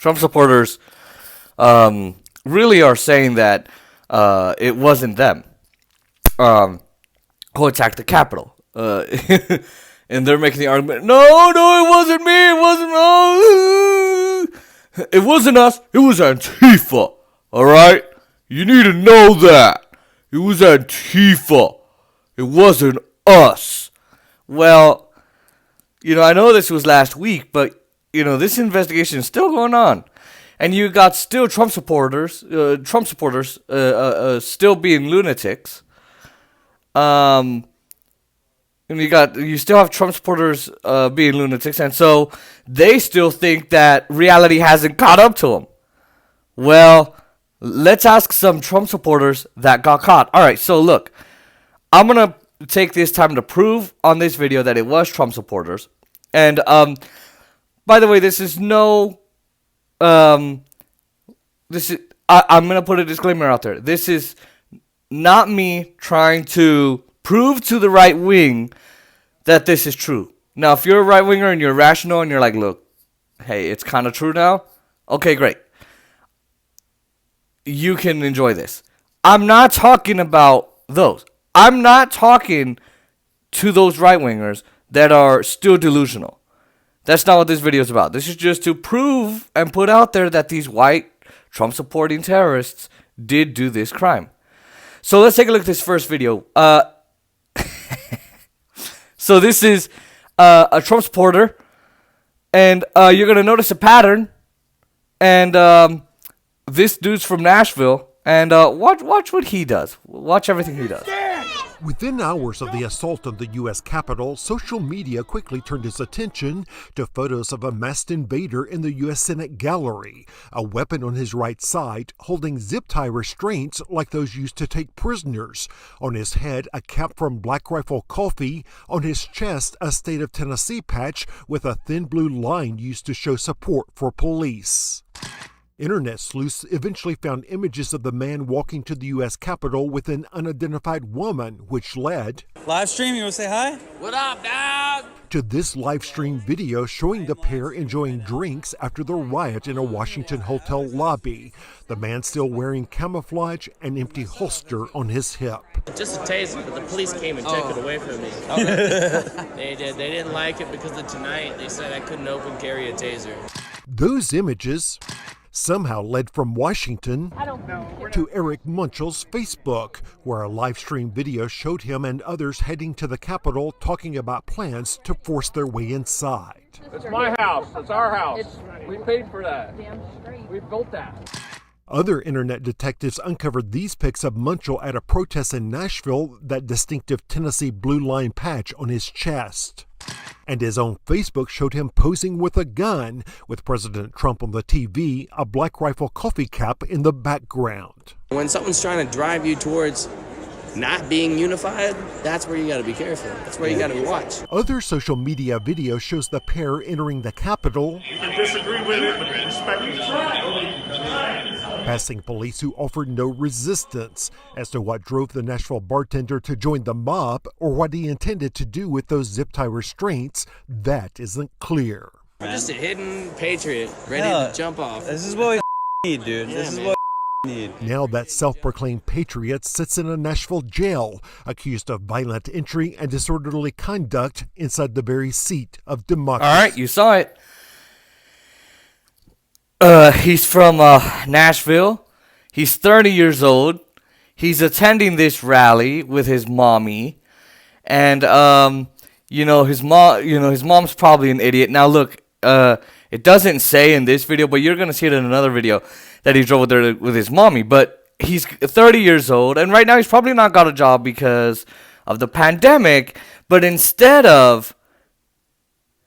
Trump supporters really are saying that it wasn't them who attacked the Capitol. And they're making the argument, no, it wasn't me, it wasn't us, it was Antifa, alright? You need to know that. It was Antifa. It wasn't us. Well, I know this was last week, but, this investigation is still going on. And you got still Trump supporters still being lunatics. And you still have Trump supporters being lunatics, and so they still think that reality hasn't caught up to them. Well, let's ask some Trump supporters that got caught. All right, so look, I'm gonna take this time to prove on this video that it was Trump supporters. And by the way, this is no, I'm gonna put a disclaimer out there. This is not me trying to prove to the right wing that this is true. Now, if you're a right winger and you're rational and you're like, look, hey, it's kind of true now. Okay, great. You can enjoy this. I'm not talking about those. I'm not talking to those right wingers that are still delusional. That's not what this video is about. This is just to prove and put out there that these white Trump supporting terrorists did do this crime. So let's take a look at this first video. So this is a Trump supporter, and you're going to notice a pattern, and this dude's from Nashville, and watch what he does. Watch everything he does. Within hours of the assault on the U.S. Capitol, social media quickly turned its attention to photos of a masked invader in the U.S. Senate gallery, a weapon on his right side, holding zip-tie restraints like those used to take prisoners. On his head, a cap from Black Rifle Coffee. On his chest, a State of Tennessee patch with a thin blue line used to show support for police. Internet sleuths eventually found images of the man walking to the U.S. Capitol with an unidentified woman, which led live stream. You want to say hi? What up, dog? To this live stream video showing the pair enjoying drinks after the riot in a Washington hotel lobby. The man still wearing camouflage and empty holster on his hip. Just a taser, but the police came and took it away from me. They did. They didn't like it because of tonight. They said I couldn't open carry a taser. Those images somehow led from Washington to Eric Munchell's Facebook, where a live stream video showed him and others heading to the Capitol talking about plans to force their way inside. It's my house. It's our house. We paid for that. We built that. Other internet detectives uncovered these pics of Munchell at a protest in Nashville, that distinctive Tennessee blue line patch on his chest. And his own Facebook showed him posing with a gun, with President Trump on the TV, a Black Rifle Coffee cap in the background. When someone's trying to drive you towards not being unified, that's where you got to be careful. That's where you got to watch. Other social media video shows the pair entering the Capitol. You can disagree with it, but respect it. Passing police who offered no resistance. As to what drove the Nashville bartender to join the mob or what he intended to do with those zip-tie restraints, that isn't clear. I'm just a hidden patriot ready to jump off. This is what we need, dude. Yeah, this is man. what we need. Now that self-proclaimed patriot sits in a Nashville jail, accused of violent entry and disorderly conduct inside the very seat of democracy. All right, you saw it. He's from Nashville. He's 30 years old. He's attending this rally with his mommy, and his mom's probably an idiot. Now look, it doesn't say in this video, but you're gonna see it in another video that he drove there with his mommy. But he's 30 years old, and right now he's probably not got a job because of the pandemic. But instead of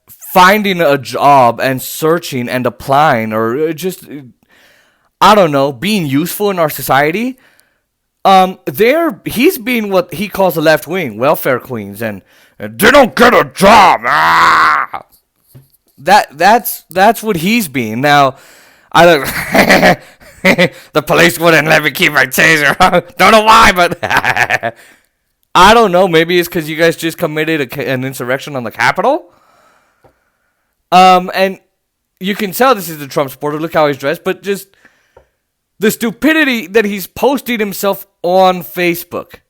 finding a job and searching and applying, or just, I don't know, being useful in our society, he's being what he calls the left wing, welfare queens, and they don't get a job. Ah! That's what he's being. Now, I don't, the police wouldn't let me keep my taser. Don't know why, but I don't know. Maybe it's because you guys just committed an insurrection on the Capitol. And you can tell this is a Trump supporter. Look how he's dressed. But just the stupidity that he's posting himself on Facebook.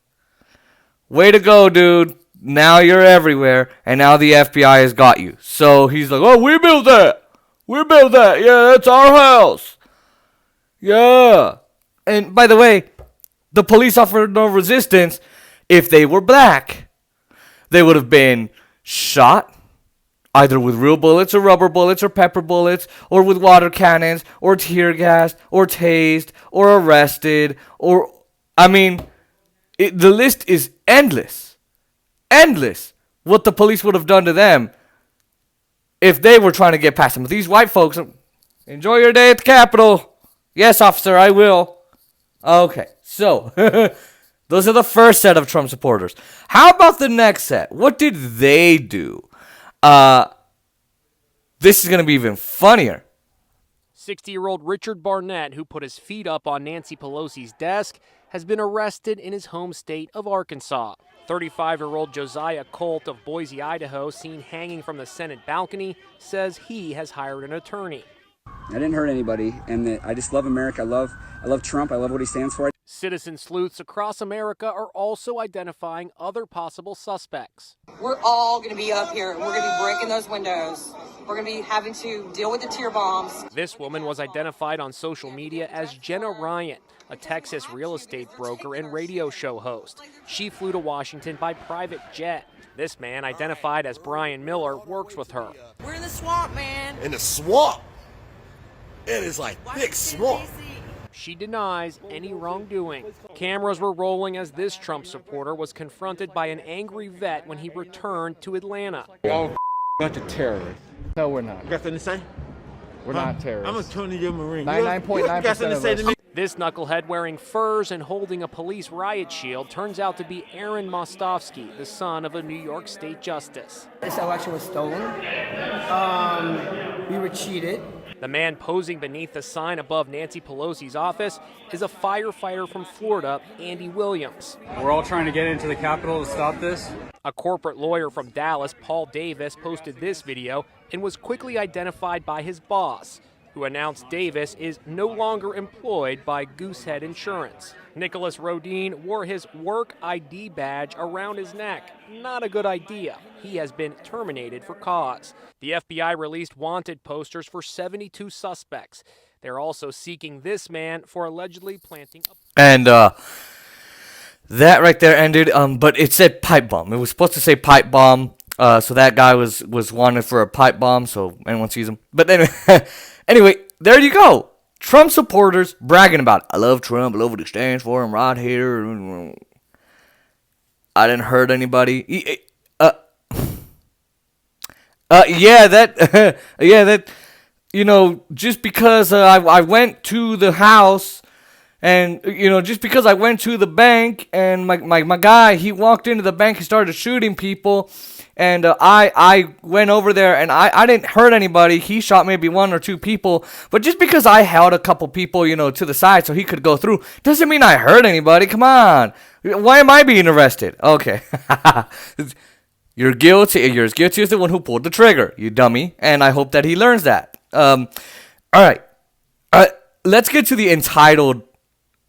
Way to go, dude. Now you're everywhere, and now the FBI has got you. So he's like, oh, we built that. We built that. Yeah, that's our house. Yeah. And by the way, the police offered no resistance. If they were black, they would have been shot, either with real bullets or rubber bullets or pepper bullets, or with water cannons, or tear gassed, or tased, or arrested, or, I mean, the list is endless. Endless. What the police would have done to them if they were trying to get past them. These white folks, enjoy your day at the Capitol. Yes, officer, I will. Okay, so those are the first set of Trump supporters. How about the next set? What did they do? This is going to be even funnier. 60-year-old Richard Barnett, who put his feet up on Nancy Pelosi's desk, has been arrested in his home state of Arkansas. 35-year-old Josiah Colt of Boise, Idaho, seen hanging from the Senate balcony, says he has hired an attorney. I didn't hurt anybody, and I just love America. I love Trump. I love what he stands for. Citizen sleuths across America are also identifying other possible suspects. We're all going to be up here, and we're going to be breaking those windows. We're going to be having to deal with the tear bombs. This woman was identified on social media as Jenna Ryan, a Texas real estate broker and radio show host. She flew to Washington by private jet. This man, identified as Brian Miller, works with her. We're in the swamp, man. In the swamp? It is like thick swamp. She denies any wrongdoing. Cameras were rolling as this Trump supporter was confronted by an angry vet when he returned to Atlanta. Y'all got the terrorists. No, we're not. You got something to say? We're not terrorists. I'm a 20-year Marine. 99.9% of us. This knucklehead wearing furs and holding a police riot shield turns out to be Aaron Mostovsky, the son of a New York State justice. This election was stolen. We were cheated. The man posing beneath the sign above Nancy Pelosi's office is a firefighter from Florida, Andy Williams. We're all trying to get into the Capitol to stop this. A corporate lawyer from Dallas, Paul Davis, posted this video and was quickly identified by his boss, who announced Davis is no longer employed by Goosehead Insurance. Nicholas Rodin wore his work ID badge around his neck. Not a good idea. He has been terminated for cause. The FBI released wanted posters for 72 suspects. They're also seeking this man for allegedly planting a... And that right there ended, but it said pipe bomb. It was supposed to say pipe bomb, so that guy was wanted for a pipe bomb, so anyone sees him. But anyway, there you go. Trump supporters bragging about it. I love Trump. I love what he stands for. I'm right here. I didn't hurt anybody. That, you know, just because I went to the house and, you know, just because I went to the bank and my guy, he walked into the bank and started shooting people. And I went over there, and I didn't hurt anybody. He shot maybe one or two people. But just because I held a couple people, you know, to the side so he could go through, doesn't mean I hurt anybody. Come on. Why am I being arrested? Okay. You're guilty. You're as guilty as the one who pulled the trigger, you dummy. And I hope that he learns that. All right. Let's get to the entitled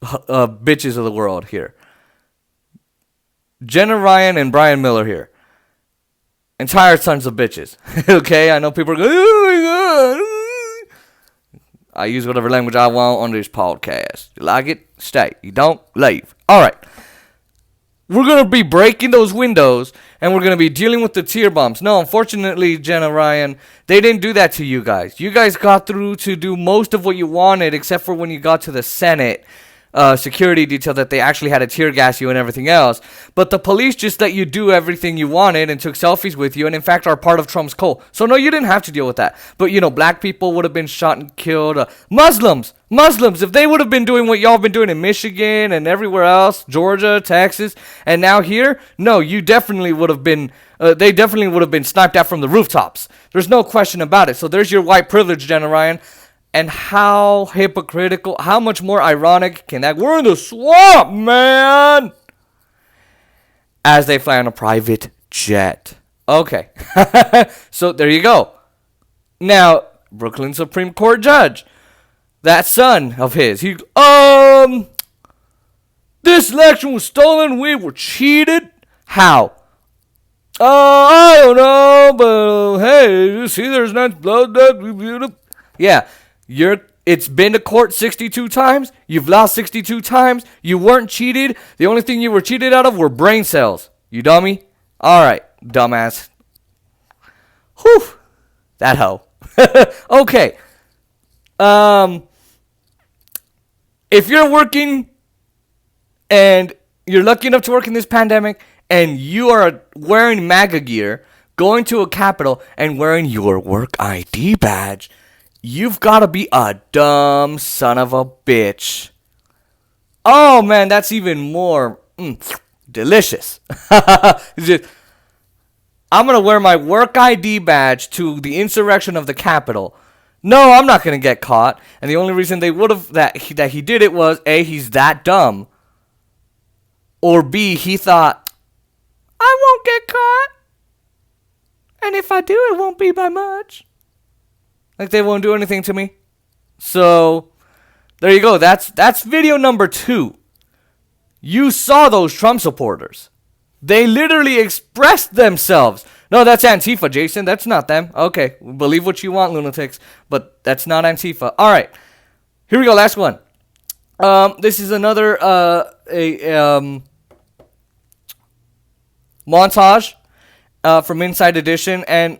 bitches of the world here. Jenna Ryan and Brian Miller here. Entire sons of bitches. Okay, I know people are going, oh my God. I use whatever language I want on this podcast. You like it? Stay. You don't? Leave. All right. We're going to be breaking those windows, and we're going to be dealing with the tear bombs. No, unfortunately, Jenna Ryan, they didn't do that to you guys. You guys got through to do most of what you wanted, except for when you got to the Senate security detail that they actually had to tear gas you and everything else. But the police just let you do everything you wanted and took selfies with you and in fact are part of Trump's cult. So no, you didn't have to deal with that. But you know, black people would have been shot and killed. Muslims, if they would have been doing what y'all been doing in Michigan and everywhere else, Georgia, Texas, and now here, no, you definitely would have been, they definitely would have been sniped at from the rooftops. There's no question about it. So there's your white privilege, Jenna Ryan. And how hypocritical, how much more ironic can that? We're in the swamp, man! As they fly on a private jet. Okay. So there you go. Now, Brooklyn Supreme Court judge. That son of his. This election was stolen. We were cheated. How? I don't know, but hey, you see there's not blood. Yeah, it's been to court 62 times. You've lost 62 times. You weren't cheated. The only thing you were cheated out of were brain cells. You dummy. All right, dumbass. Whew. That hoe. Okay. If you're working and you're lucky enough to work in this pandemic and you are wearing MAGA gear, going to a Capitol and wearing your work ID badge, you've got to be a dumb son of a bitch. Oh, man, that's even more delicious. I'm going to wear my work ID badge to the insurrection of the Capitol. No, I'm not going to get caught. And the only reason they would have that he did it was A, he's that dumb. Or B, he thought, I won't get caught. And if I do, it won't be by much. Like they won't do anything to me. So, there you go. That's video number 2. You saw those Trump supporters. They literally expressed themselves. No, that's Antifa, Jason. That's not them. Okay, believe what you want, lunatics. But that's not Antifa. All right. Here we go. Last one. This is another montage from Inside Edition. And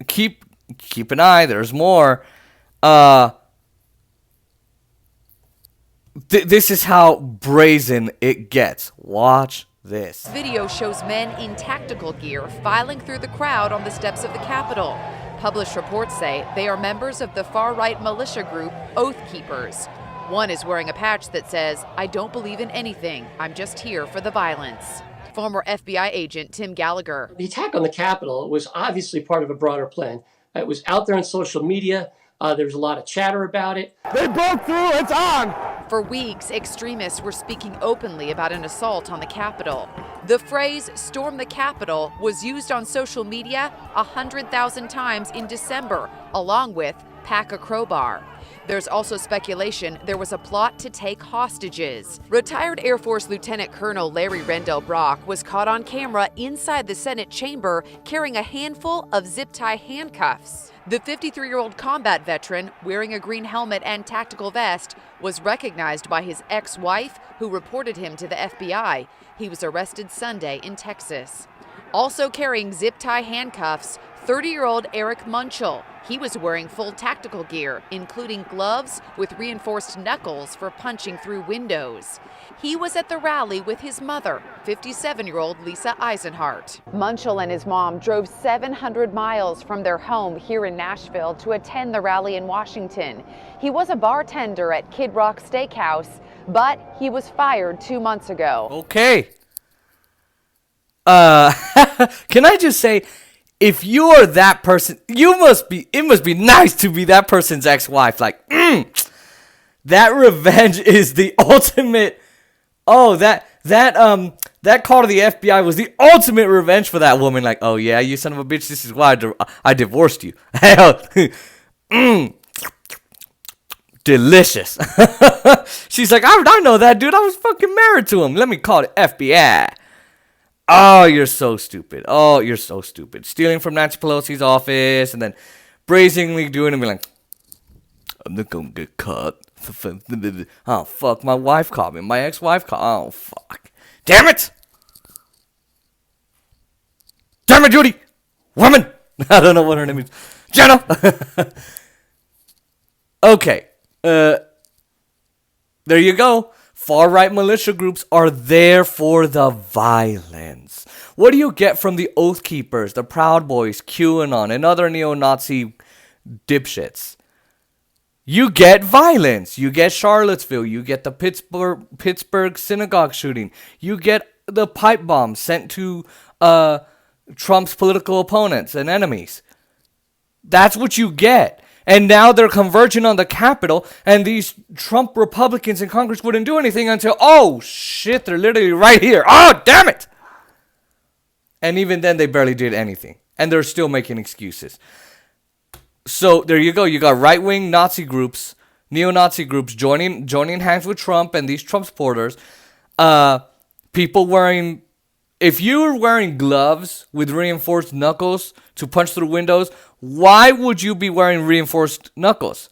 keep an eye. There's more. This is how brazen it gets. Watch this. Video shows men in tactical gear filing through the crowd on the steps of the Capitol. Published reports say they are members of the far-right militia group Oath Keepers. One is wearing a patch that says, I don't believe in anything. I'm just here for the violence. Former FBI agent Tim Gallagher. The attack on the Capitol was obviously part of a broader plan. It was out there on social media. There was a lot of chatter about it. They broke through. It's on. For weeks, extremists were speaking openly about an assault on the Capitol. The phrase storm the Capitol was used on social media 100,000 times in December, along with pack a crowbar. There's also speculation there was a plot to take hostages. Retired Air Force Lieutenant Colonel Larry Rendell Brock was caught on camera inside the Senate chamber carrying a handful of zip-tie handcuffs. The 53-year-old combat veteran, wearing a green helmet and tactical vest, was recognized by his ex-wife, who reported him to the FBI. He was arrested Sunday in Texas. Also carrying zip-tie handcuffs, 30-year-old Eric Munchel. He was wearing full tactical gear, including gloves with reinforced knuckles for punching through windows. He was at the rally with his mother, 57-year-old Lisa Eisenhart. Munchel and his mom drove 700 miles from their home here in Nashville to attend the rally in Washington. He was a bartender at Kid Rock Steakhouse, but he was fired 2 months ago. Okay. Can I just say, if you are that person, it must be nice to be that person's ex-wife. Like, that revenge is the ultimate. Oh, that call to the FBI was the ultimate revenge for that woman. Like, oh yeah, you son of a bitch, this is why I divorced you. Delicious. She's like, I know that dude. I was fucking married to him. Let me call the FBI. Oh, you're so stupid. Oh, you're so stupid. Stealing from Nancy Pelosi's office and then brazenly doing it and be like, I'm not gonna get caught. Oh, fuck. My wife caught me. My ex-wife caught me. Oh, fuck. Damn it! Damn it, Judy! Woman! I don't know what her name is. Jenna! Okay. There you go. Far-right militia groups are there for the violence. What do you get from the Oath Keepers, the Proud Boys, QAnon, and other neo-Nazi dipshits? You get violence. You get Charlottesville. You get the Pittsburgh synagogue shooting. You get the pipe bombs sent to Trump's political opponents and enemies. That's what you get. And now they're converging on the Capitol, and these Trump Republicans in Congress wouldn't do anything until, oh, shit, they're literally right here. Oh, damn it. And even then, they barely did anything. And they're still making excuses. So there you go. You got right-wing Nazi groups, neo-Nazi groups joining hands with Trump and these Trump supporters. People wearing, if you were wearing gloves with reinforced knuckles to punch through windows, why would you be wearing reinforced knuckles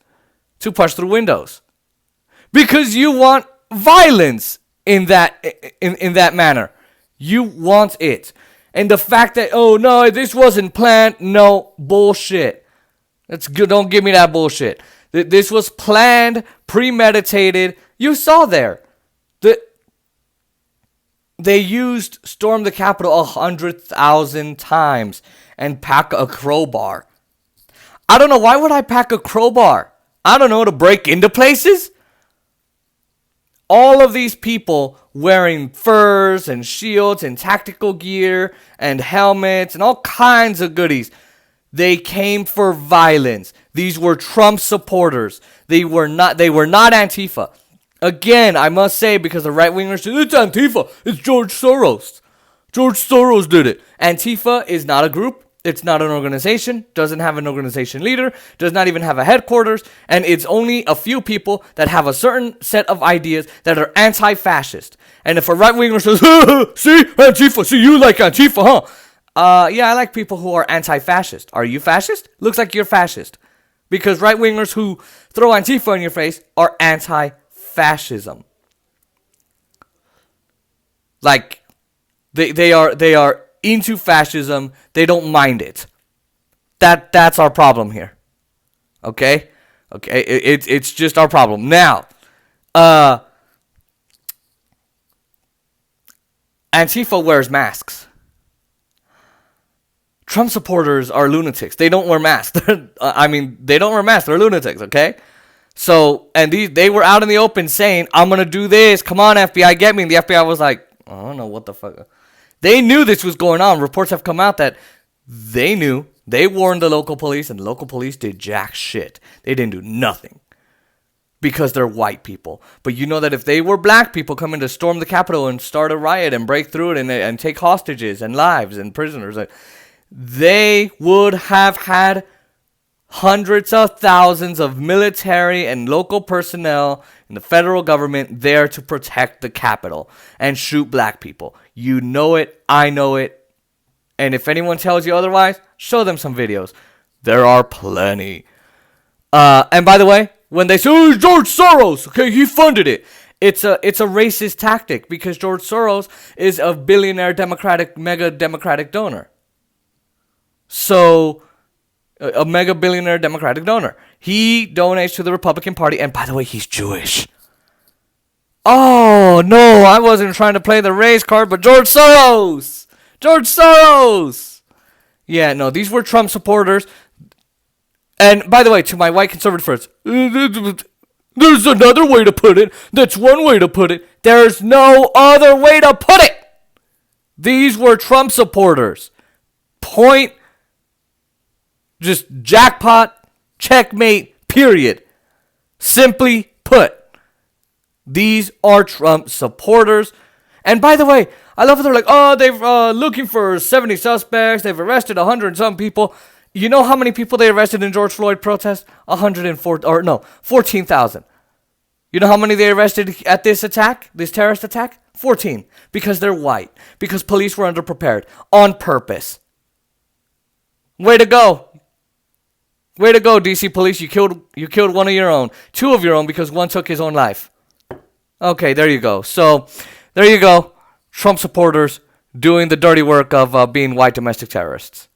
to punch through windows? Because you want violence in that manner. You want it. And the fact that, oh no, this wasn't planned, no, bullshit. That's good. Don't give me that bullshit. This was planned, premeditated. You saw there. They used storm the Capitol 100,000 times and pack a crowbar. I don't know. Why would I pack a crowbar? I don't know, to break into places? All of these people wearing furs and shields and tactical gear and helmets and all kinds of goodies. They came for violence. These were Trump supporters. They were not Antifa. Again, I must say, because the right-wingers say, it's Antifa. It's George Soros. George Soros did it. Antifa is not a group. It's not an organization. Doesn't have an organization leader. Does not even have a headquarters. And it's only a few people that have a certain set of ideas that are anti-fascist. And if a right-winger says, see, Antifa, see, you like Antifa, huh? Yeah, I like people who are anti-fascist. Are you fascist? Looks like you're fascist. Because right-wingers who throw Antifa in your face are anti-fascism. Like, they are into fascism. They don't mind it. That's our problem here. Okay? Okay, it's just our problem. Now, Antifa wears masks. Trump supporters are lunatics. They don't wear masks. I mean, they don't wear masks. They're lunatics, okay? So, and they were out in the open saying, I'm going to do this. Come on, FBI, get me. And the FBI was like, I don't know what the fuck. They knew this was going on. Reports have come out that they knew. They warned the local police, and the local police did jack shit. They didn't do nothing. Because they're white people. But you know that if they were black people coming to storm the Capitol and start a riot and break through it and take hostages and lives and prisoners, they would have had hundreds of thousands of military and local personnel in the federal government there to protect the Capitol and shoot black people. You know it. I know it. And if anyone tells you otherwise, show them some videos. There are plenty. And by the way, when they say, oh, George Soros, okay, he funded it. It's a racist tactic because George Soros is a billionaire mega democratic donor. So, a mega billionaire democratic donor. He donates to the Republican Party, and by the way, he's Jewish. Oh, no, I wasn't trying to play the race card, but George Soros! George Soros! Yeah, no, these were Trump supporters. And by the way, to my white conservative friends, there's another way to put it. That's one way to put it. There's no other way to put it. These were Trump supporters. Point. Just jackpot, checkmate, period. Simply put, these are Trump supporters. And by the way, I love how they're like, oh, they've looking for 70 suspects. They've arrested 100 and some people. You know how many people they arrested in George Floyd protest? 14,000. You know how many they arrested at this attack, this terrorist attack? 14. Because they're white. Because police were underprepared. On purpose. Way to go. Way to go, DC police. You killed one of your own. Two of your own because one took his own life. Okay, there you go. So, there you go. Trump supporters doing the dirty work of being white domestic terrorists.